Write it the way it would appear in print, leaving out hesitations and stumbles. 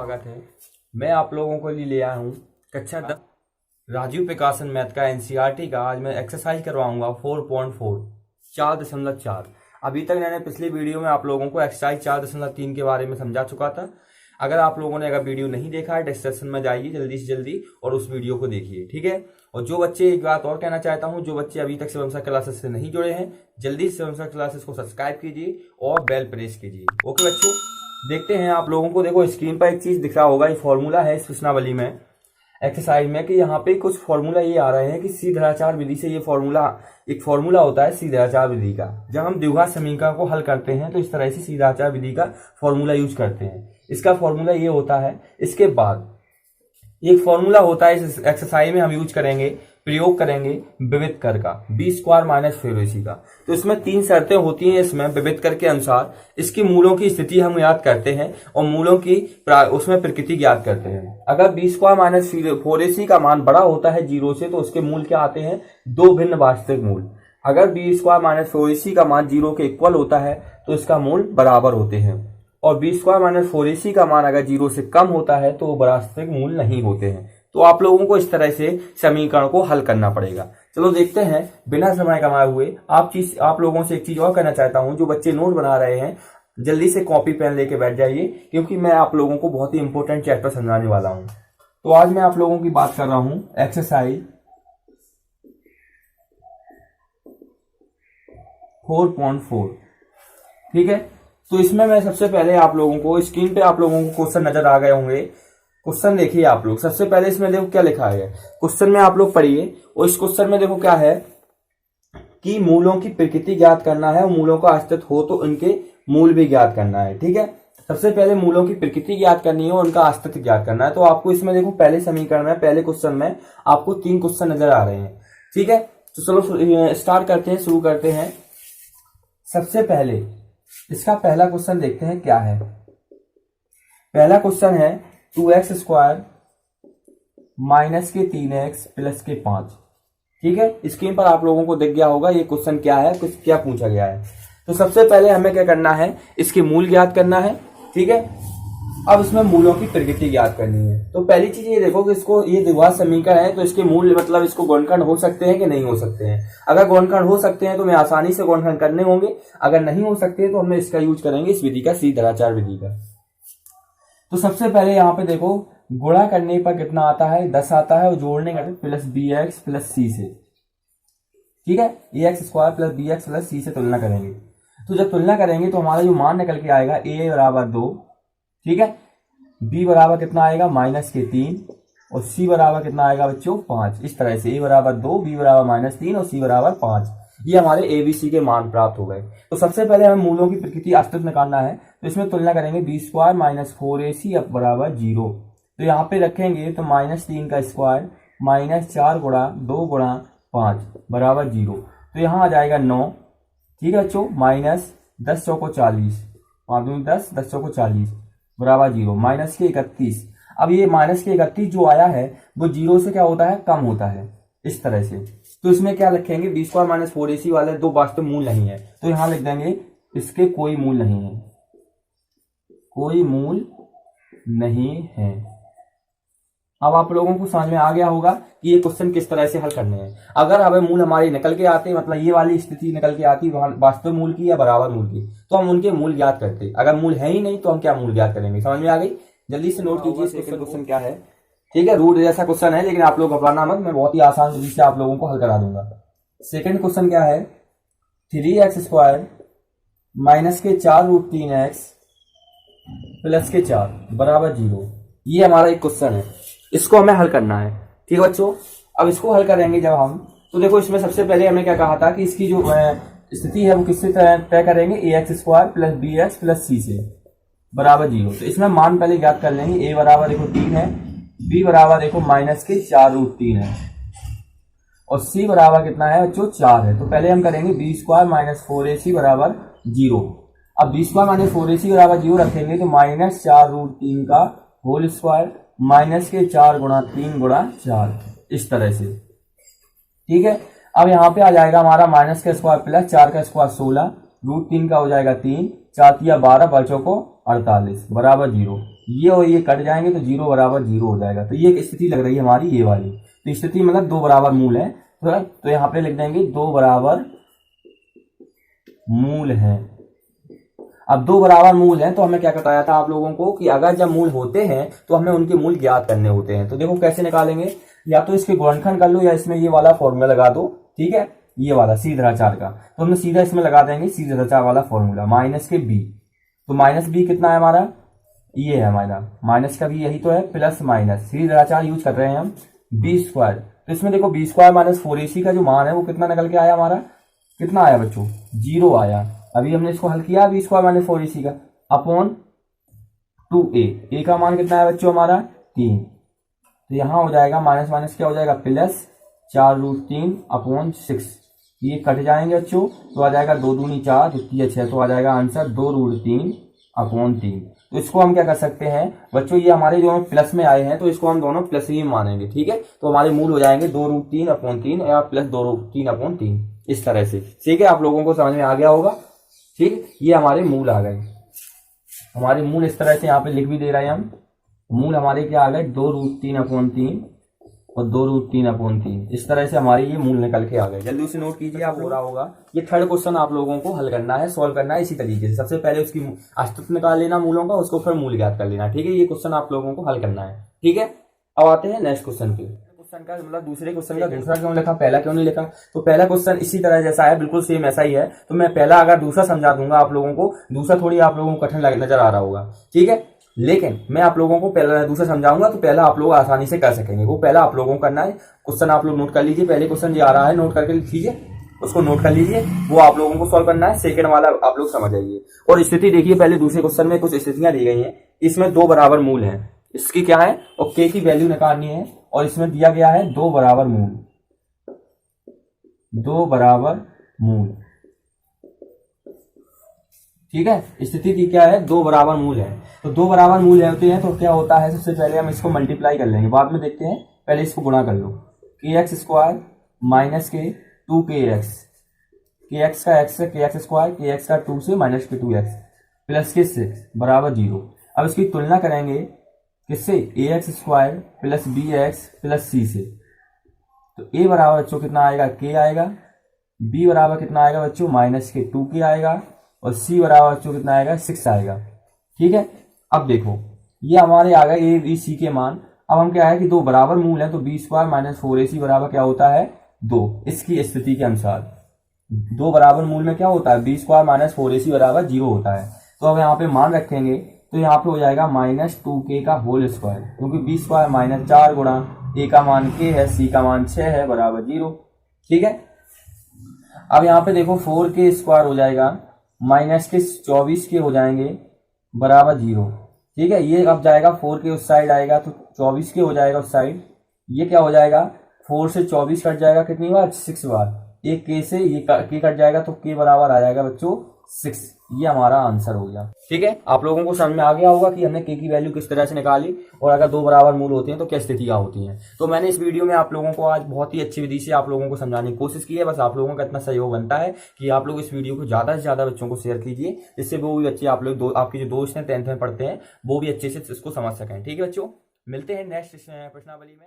स्वागत है। मैं आप लोगों को लिए आया हूँ कक्षा 10 राजीव प्रकाशन मैथ का एनसीईआरटी का। आज मैं एक्सरसाइज करवाऊंगा 4.4 4.4। अभी तक मैंने पिछली वीडियो में आप लोगों को एक्सरसाइज 4.3 के बारे में समझा चुका था। अगर आप लोगों ने वीडियो नहीं देखा है, डिस्क्रिप्शन में जाइए जल्दी से जल्दी और उस वीडियो को देखिए, ठीक है। और जो बच्चे, एक बात और कहना चाहता हूं, जो बच्चे अभी तक शिवम सर क्लासेस से नहीं जुड़े हैं, जल्दी से शिवम सर क्लासेस को सब्सक्राइब कीजिए और बेल प्रेस कीजिए। ओके बच्चों, देखते हैं आप लोगों को। देखो स्क्रीन पर एक चीज दिख रहा होगा, ये फॉर्मूला है इस प्रश्नावली में, एक्सरसाइज में, कि यहाँ पे कुछ फॉर्मूला ये आ रहे हैं कि सीधाचार विधि से, ये फॉर्मूला एक फॉर्मूला होता है सीधाचार विधि का। जब हम द्विघात समीकरण को हल करते हैं तो इस तरह से सीधाचार विधि का फॉर्मूला यूज करते हैं। इसका फॉर्मूला ये होता है। इसके बाद एक फॉर्मूला होता है इस एक्सरसाइज में हम यूज करेंगे, प्रयोग करेंगे विविध कर का, बी स्क्वायर माइनस 4ac का। तो इसमें 3 शर्तें होती हैं। इसमें विविध कर के अनुसार इसके मूलों की स्थिति हम याद करते हैं और मूलों की उसमें प्रकृति ज्ञात करते हैं। अगर बी स्क्वायर माइनस 4ac का मान बड़ा होता है 0 से, तो उसके मूल क्या आते हैं? 2 भिन्न वास्तविक मूल। अगर बी स्क्वायर माइनस 4ac का मान 0 के इक्वल होता है तो इसका मूल बराबर होते हैं। और बी स्क्वायर माइनस 4ac का मान अगर 0 से कम होता है तो वो वास्तविक मूल नहीं होते हैं। तो आप लोगों को इस तरह से समीकरण को हल करना पड़ेगा। चलो देखते हैं बिना समय कमाए हुए। आप लोगों से एक चीज और कहना चाहता हूं, जो बच्चे नोट बना रहे हैं जल्दी से कॉपी पेन लेके बैठ जाइए, क्योंकि मैं आप लोगों को बहुत ही इंपॉर्टेंट चैप्टर समझाने वाला हूं। तो आज मैं आप लोगों की बात कर रहा हूं एक्सरसाइज 4.4, ठीक है। तो इसमें मैं सबसे पहले आप लोगों को, स्क्रीन पे आप लोगों को क्वेश्चन नजर आ गए होंगे। क्वेश्चन देखिए आप लोग। सबसे पहले इसमें देखो क्या लिखा है क्वेश्चन में, आप लोग पढ़िए। और इस क्वेश्चन में देखो क्या है कि मूलों की प्रकृति ज्ञात करना है और मूलों का अस्तित्व हो तो उनके मूल भी ज्ञात करना है, ठीक है। सबसे पहले मूलों की प्रकृति ज्ञात करनी है और उनका अस्तित्व ज्ञात करना है। तो आपको इसमें देखो पहले समीकरण में, पहले क्वेश्चन में आपको 3 क्वेश्चन नजर आ रहे हैं, ठीक है। तो चलो स्टार्ट करते हैं, शुरू करते हैं। सबसे पहले इसका पहला क्वेश्चन देखते हैं क्या है। पहला क्वेश्चन है 2x स्क्वायर माइनस के 3x प्लस के 5, ठीक है। स्क्रीन पर आप लोगों को दिख गया होगा ये क्वेश्चन क्या है, कुछ क्या पूछा गया है। तो सबसे पहले हमें क्या करना है, इसके मूल ज्ञात करना है, ठीक है। अब इसमें मूलों की प्रकृति ज्ञात करनी है। तो पहली चीज ये देखो कि इसको, ये द्विघात समीकरण है तो इसके मूल मतलब इसको गुणनखंड हो सकते हैं कि नहीं हो सकते हैं। अगर गुणनखंड हो सकते हैं तो मैं आसानी से गुणनखंड करने होंगे, अगर नहीं हो सकते तो हमें इसका यूज करेंगे, इस विधि का, सीधाचार विधि का। तो सबसे पहले यहाँ पे देखो गुणा करने पर कितना आता है, 10 आता है, और जोड़ने का प्लस bx प्लस c से, ठीक है। ax square plus bx plus c से तुलना करेंगे। तो जब तुलना करेंगे तो हमारा जो मान निकल के आएगा a बराबर 2, ठीक है। b बराबर कितना आएगा, माइनस के 3, और c बराबर कितना आएगा बच्चों, 5। इस तरह से a बराबर 2, b बराबर माइनस 3 और c बराबर 5। ये हमारे ABC के मान प्राप्त हो गए। तो सबसे पहले हमें मूलों की प्रकृति अस्तित्व निकालना है। तो इसमें तुलना करेंगे बी स्क्वायर माइनस 4ac अब बराबर 0। तो यहाँ पे रखेंगे तो माइनस 3 का स्क्वायर माइनस 4 गुणा 2 गुणा 5 बराबर 0। तो यहाँ आ जाएगा 9, ठीक है बच्चों। माइनस 10 चौको 40, 5 दूनी 10, 10 चौको 40 बराबर 0, माइनस के 31। अब ये माइनस के 31 जो आया है वो 0 से क्या होता है, कम होता है, इस तरह से। तो इसमें क्या लिखेंगे, बी स्क्वायर माइनस 4ac वाले 2 वास्तविक मूल नहीं है, तो यहां लिख देंगे इसके कोई मूल नहीं है, कोई मूल नहीं है। अब आप लोगों को समझ में आ गया होगा कि ये क्वेश्चन किस तरह से हल करने हैं। अगर हमें मूल हमारे निकल के आते, मतलब ये वाली स्थिति निकल के आती वास्तविक मूल की या बराबर मूल की, तो हम उनके मूल ज्ञात करते। अगर मूल है ही नहीं तो हम क्या मूल ज्ञात करेंगे। समझ में आ गई? जल्दी से नोट कीजिए सेकंड क्वेश्चन क्या है, ठीक है। रूट जैसा क्वेश्चन है लेकिन आप लोग घबराना मत, मैं बहुत ही आसान तरीके से आप लोगों को हल करा दूंगा। सेकंड क्वेश्चन क्या है, 3x स्क्वायर माइनस के 4 रूट 3x प्लस के 4 बराबर 0। ये हमारा एक क्वेश्चन है, इसको हमें हल करना है, ठीक है बच्चों। अब इसको हल करेंगे जब हम, तो देखो इसमें सबसे पहले हमें क्या कहा था कि इसकी जो स्थिति है वो किससे तय करेंगे, ax square plus bx plus c से बराबर 0। तो इसमें मान पहले ज्ञात कर लेंगे। a बराबर देखो 3 है, b बराबर देखो माइनस के 4 रूट 3 है, और c बराबर कितना है बच्चों, 4 है। तो पहले हम करेंगे बी स्क्वायर माइनस 4ac बराबर 0। अब बी स्क्वायर माइनस 4ac बराबर 0 रखेंगे तो माइनस 4 रूट 3 का होल स्क्वायर माइनस के 4 गुणा 3 गुणा 4, इस तरह से, ठीक है। अब यहाँ पे आ जाएगा हमारा माइनस का स्क्वायर प्लस 4 का स्क्वायर 16, रूट 3 का हो जाएगा 3, 4 तिया 12 बचों को 48 बराबर 0। ये और ये कट जाएंगे तो 0 बराबर 0 हो जाएगा। तो ये एक स्थिति लग रही है हमारी ये वाली। तो स्थिति मतलब दो बराबर मूल है, तो यहाँ पे लिख देंगे दो बराबर मूल है। अब दो बराबर मूल हैं तो हमें क्या बताया था आप लोगों को कि अगर जब मूल होते हैं तो हमें उनके मूल ज्ञात करने होते हैं। तो देखो कैसे निकालेंगे, या तो इसके गुणनखंड कर लो या इसमें ये वाला फॉर्मूला लगा दो, ठीक है, ये वाला सीधाचार का। तो हम सीधा इसमें लगा देंगे सीधाचार वाला फॉर्मूला, माइनस के बी। तो माइनस बी कितना है हमारा, ये है हमारा माइनस का बी, यही तो है, प्लस माइनस सीधाचार यूज कर रहे हैं हम, बी स्क्वायर। तो इसमें देखो बी स्क्वायर माइनस 4ac का जो मान है वो कितना निकल के आया हमारा, कितना आया बच्चों, 0 आया। अभी हमने इसको हल किया बी स्क्वायर माइनस 4ac का अपॉन 2a, ए का मान कितना है बच्चों हमारा 3। तो यहां हो जाएगा माइनस माइनस क्या हो जाएगा प्लस 4√3 अपॉन 6। ये कट जाएंगे बच्चों तो आ जाएगा 2 दूनी 4 द्वितीय 6, तो आ जाएगा आंसर 2√3 अपॉन 3। तो इसको हम क्या कर सकते हैं बच्चों, ये हमारे जो प्लस में आए हैं तो इसको हम दोनों प्लस ही मानेंगे, ठीक है। तो हमारे मूल हो जाएंगे 2√3 अपॉन 3 या प्लस 2√3 अपॉन 3, इस तरह से, ठीक है। आप लोगों को समझ में आ गया होगा, ठीक। ये हमारे मूल आ गए, हमारे मूल इस तरह से यहाँ पे लिख भी दे रहे हैं हम। मूल हमारे क्या आ गए 2√3 अपॉन 3 और 2√3 अपॉन 3, इस तरह से हमारे ये मूल निकल के आ गए। जल्दी उसे नोट कीजिए, आप हो रहा होगा। ये थर्ड क्वेश्चन आप लोगों को हल करना है, सॉल्व करना है इसी तरीके से। सबसे पहले उसकी अस्तित्व निकाल लेना मूलों का, उसको फिर मूल ज्ञात कर लेना, ठीक है। ये क्वेश्चन आप लोगों को हल करना है, ठीक है। अब आते हैं नेक्स्ट क्वेश्चन पे। क्वेश्चन का मतलब दूसरे क्वेश्चन का दूसरा क्यों लिखा, पहला क्यों नहीं लिखा। तो पहला क्वेश्चन इसी तरह जैसा है, बिल्कुल सेम ऐसा ही है। तो मैं पहला अगर दूसरा समझा दूंगा आप लोगों को, दूसरा थोड़ी आप लोगों को कठिन नजर आ रहा होगा, ठीक है। लेकिन मैं आप लोगों को पहला दूसरा समझाऊंगा तो पहला आप लोग आसानी से कर सकेंगे। वो पहला आप लोगों को करना है। क्वेश्चन आप लोग नोट कर लीजिए, पहले क्वेश्चन ये आ रहा है, नोट करके लिखिए, उसको नोट कर लीजिए, वो आप लोगों को सॉल्व करना है। सेकंड वाला आप लोग समझ आइए। और स्थिति देखिए, पहले दूसरे क्वेश्चन में कुछ स्थितियां दी गई हैं, इसमें दो बराबर मूल हैं, इसकी क्या है और के की वैल्यू निकालनी है। और इसमें दिया गया है दो बराबर मूल, दो बराबर मूल, ठीक है। स्थिति की क्या है, दो बराबर मूल है। तो दो बराबर मूल होते हैं तो क्या होता है, सबसे पहले हम इसको मल्टीप्लाई कर लेंगे, बाद में देखते हैं, पहले इसको गुणा कर लो। के एक्स स्क्वायर माइनस के 2kx, के एक्स का एक्स है के एक्स स्क्वायर, के एक्स का 2 से माइनस के 2x प्लस के 6 बराबर 0। अब इसकी तुलना करेंगे किससे, A X square plus B X plus C से। तो ए बराबर बच्चों कितना आएगा, के आएगा, बी बराबर कितना आएगा बच्चों माइनस के 2k आएगा, और सी बराबर बच्चों कितना आएगा 6 आएगा, ठीक है। अब देखो ये हमारे आ गए ए बी सी के मान। अब हम क्या है कि दो बराबर मूल है तो बी स्क्वायर माइनस 4ac बराबर क्या होता है 2। इसकी स्थिति के अनुसार दो बराबर मूल में क्या होता है, बी स्क्वायर माइनस 4ac बराबर 0 होता है। तो अब यहाँ पे मान रखेंगे तो यहाँ पे हो जाएगा माइनस 2k का होल स्क्वायर, क्योंकि बी स्क्वायर माइनस 4 गुणा ए का मान k है, सी का मान 6 है बराबर 0, ठीक है। अब यहाँ पे देखो 4k स्क्वायर हो जाएगा माइनस के 24k हो जाएंगे बराबर 0, ठीक है। ये अब जाएगा 4k उस साइड आएगा तो 24k हो जाएगा उस साइड। ये क्या हो जाएगा 4 से 24 कट जाएगा कितनी बार, 6 बार। एक k से ये k कट जाएगा तो k बराबर आ जाएगा बच्चों 6। ये हमारा आंसर हो गया, ठीक है। आप लोगों को समझ में आ गया होगा कि हमने k की वैल्यू किस तरह से निकाली और अगर दो बराबर मूल होते हैं तो क्या स्थितियां होती हैं। तो मैंने इस वीडियो में आप लोगों को आज बहुत ही अच्छी विधि से आप लोगों को समझाने की कोशिश की है। बस आप लोगों का इतना सहयोग बनता है कि आप लोग इस वीडियो को ज्यादा से ज्यादा बच्चों को शेयर कीजिए, जिससे वो भी बच्चे आप लोग आपके जो दोस्त हैं 10th में पढ़ते हैं वो भी अच्छे से इसको समझ सकें, ठीक है बच्चों। मिलते हैं नेक्स्ट प्रश्नावली में।